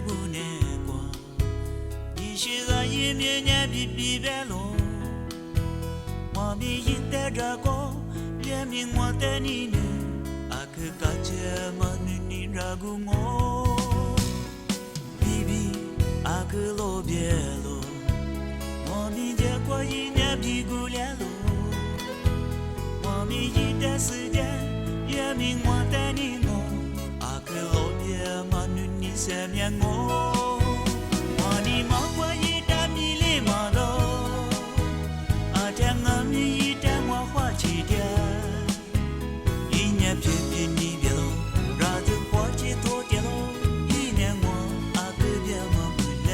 不难过，你是个一面年比比别罗，我们一代这个别名我带你呢，阿克嘎杰嘛你那个我，比比阿克罗别罗，我们结果一年比古连罗，我们一代时间别名我带你我。可老别嘛，你身边我，我的妈我一打米里嘛多，阿天我们一打我花起点，一年偏偏你别喽，让这花起多点喽，一年我阿个别嘛不来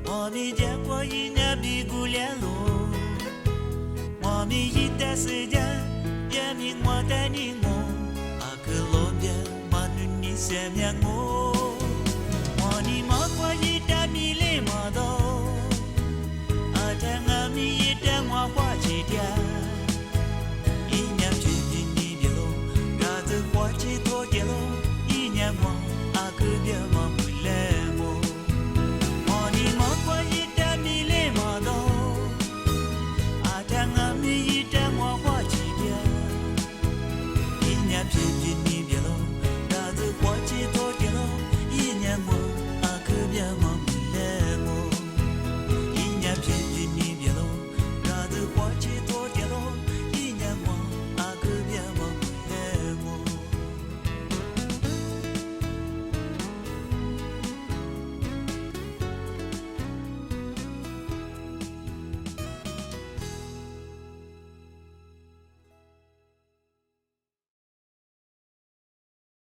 我们结果一年比古联络，我们一代时间别名我带你我，阿克罗边嘛你身边我。